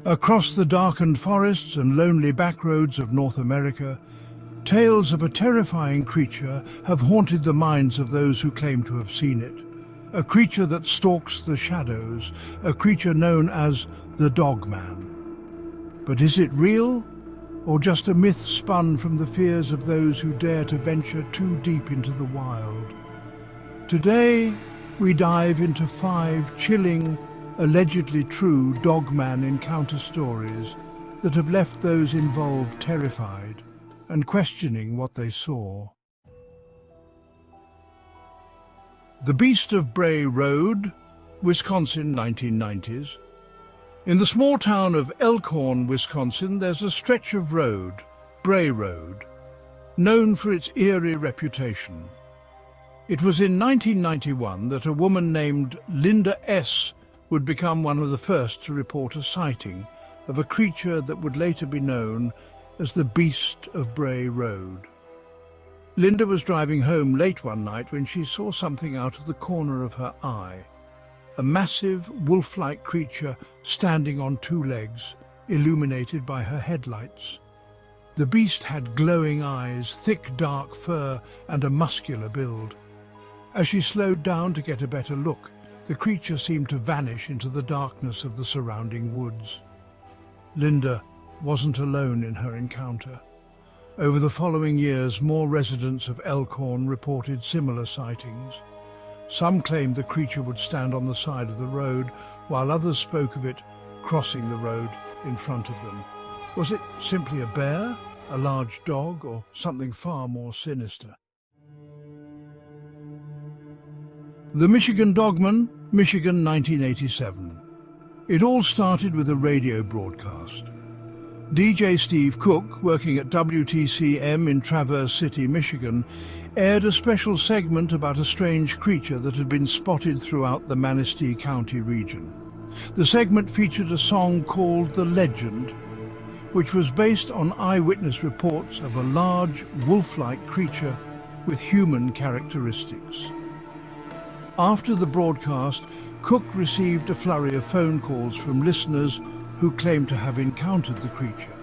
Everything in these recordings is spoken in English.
Across the darkened forests and lonely backroads of North America, tales of a terrifying creature have haunted the minds of those who claim to have seen it. A creature that stalks the shadows, a creature known as the Dogman. But is it real, or just a myth spun from the fears of those who dare to venture too deep into the wild? Today, we dive into 5 chilling, allegedly true Dogman encounter stories that have left those involved terrified and questioning what they saw. The Beast of Bray Road, Wisconsin, 1990s. In the small town of Elkhorn, Wisconsin, there's a stretch of road, Bray Road, known for its eerie reputation. It was in 1991 that a woman named Linda S. would become one of the first to report a sighting of a creature that would later be known as the Beast of Bray Road. Linda was driving home late one night when she saw something out of the corner of her eye. A massive, wolf-like creature standing on 2 legs, illuminated by her headlights. The beast had glowing eyes, thick dark fur, and a muscular build. As she slowed down to get a better look, the creature seemed to vanish into the darkness of the surrounding woods. Linda wasn't alone in her encounter. Over the following years, more residents of Elkhorn reported similar sightings. Some claimed the creature would stand on the side of the road, while others spoke of it crossing the road in front of them. Was it simply a bear, a large dog, or something far more sinister? The Michigan Dogman, Michigan, 1987. It all started with a radio broadcast. DJ Steve Cook, working at WTCM in Traverse City, Michigan, aired a special segment about a strange creature that had been spotted throughout the Manistee County region. The segment featured a song called The Legend, which was based on eyewitness reports of a large, wolf-like creature with human characteristics. After the broadcast, Cook received a flurry of phone calls from listeners who claimed to have encountered the creature.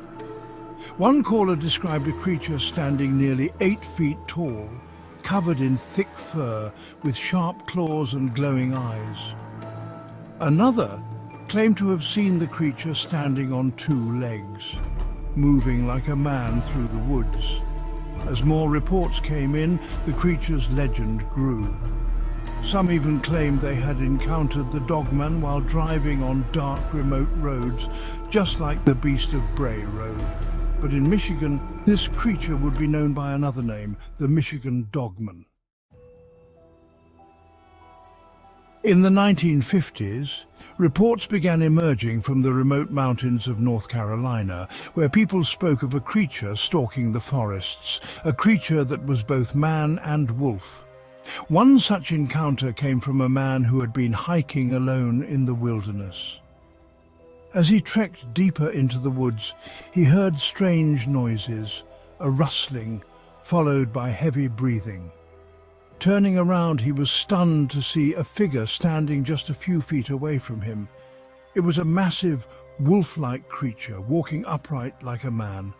One caller described a creature standing nearly 8 feet tall, covered in thick fur, with sharp claws and glowing eyes. Another claimed to have seen the creature standing on 2 legs, moving like a man through the woods. As more reports came in, the creature's legend grew. Some even claimed they had encountered the Dogman while driving on dark, remote roads, just like the Beast of Bray Road. But in Michigan, this creature would be known by another name, the Michigan Dogman. In the 1950s, reports began emerging from the remote mountains of North Carolina, where people spoke of a creature stalking the forests, a creature that was both man and wolf. One such encounter came from a man who had been hiking alone in the wilderness. As he trekked deeper into the woods, he heard strange noises, a rustling, followed by heavy breathing. Turning around, he was stunned to see a figure standing just a few feet away from him. It was a massive, wolf-like creature, walking upright like a man.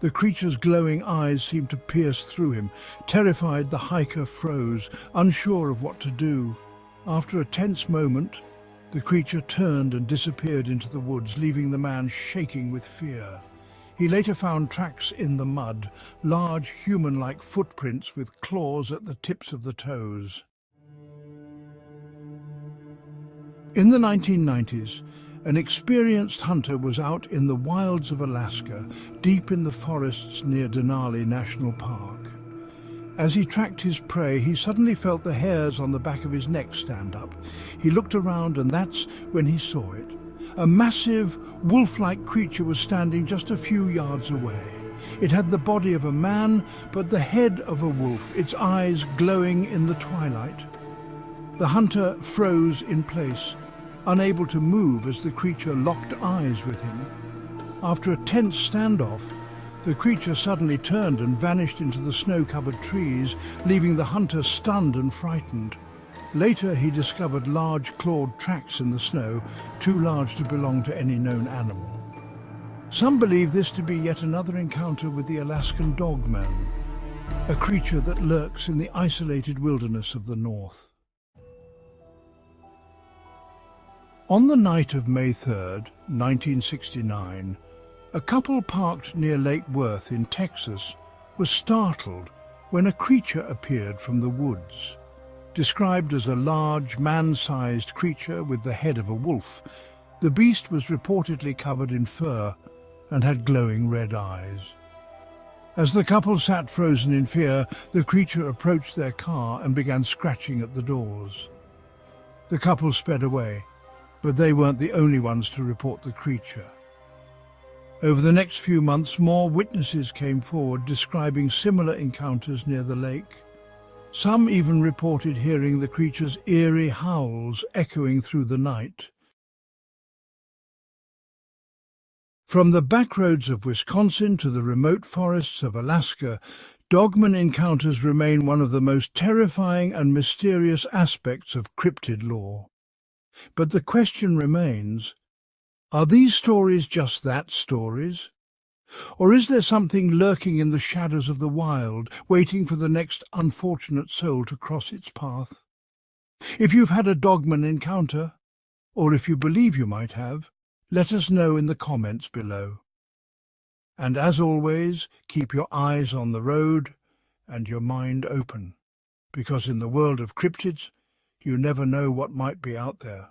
The creature's glowing eyes seemed to pierce through him. Terrified, the hiker froze, unsure of what to do. After a tense moment, the creature turned and disappeared into the woods, leaving the man shaking with fear. He later found tracks in the mud, large human-like footprints with claws at the tips of the toes. In the 1990s, an experienced hunter was out in the wilds of Alaska, deep in the forests near Denali National Park. As he tracked his prey, he suddenly felt the hairs on the back of his neck stand up. He looked around, and that's when he saw it. A massive, wolf-like creature was standing just a few yards away. It had the body of a man, but the head of a wolf, its eyes glowing in the twilight. The hunter froze in place, unable to move as the creature locked eyes with him. After a tense standoff, the creature suddenly turned and vanished into the snow-covered trees, leaving the hunter stunned and frightened. Later, he discovered large clawed tracks in the snow, too large to belong to any known animal. Some believe this to be yet another encounter with the Alaskan Dogman, a creature that lurks in the isolated wilderness of the north. On the night of May 3rd, 1969, a couple parked near Lake Worth in Texas was startled when a creature appeared from the woods. Described as a large, man-sized creature with the head of a wolf, the beast was reportedly covered in fur and had glowing red eyes. As the couple sat frozen in fear, the creature approached their car and began scratching at the doors. The couple sped away, but they weren't the only ones to report the creature. Over the next few months, more witnesses came forward describing similar encounters near the lake. Some even reported hearing the creature's eerie howls echoing through the night. From the backroads of Wisconsin to the remote forests of Alaska, Dogman encounters remain one of the most terrifying and mysterious aspects of cryptid lore. But the question remains, are these stories just that, stories? Or is there something lurking in the shadows of the wild, waiting for the next unfortunate soul to cross its path? If you've had a Dogman encounter, or if you believe you might have, let us know in the comments below. And as always, keep your eyes on the road and your mind open, because in the world of cryptids, you never know what might be out there.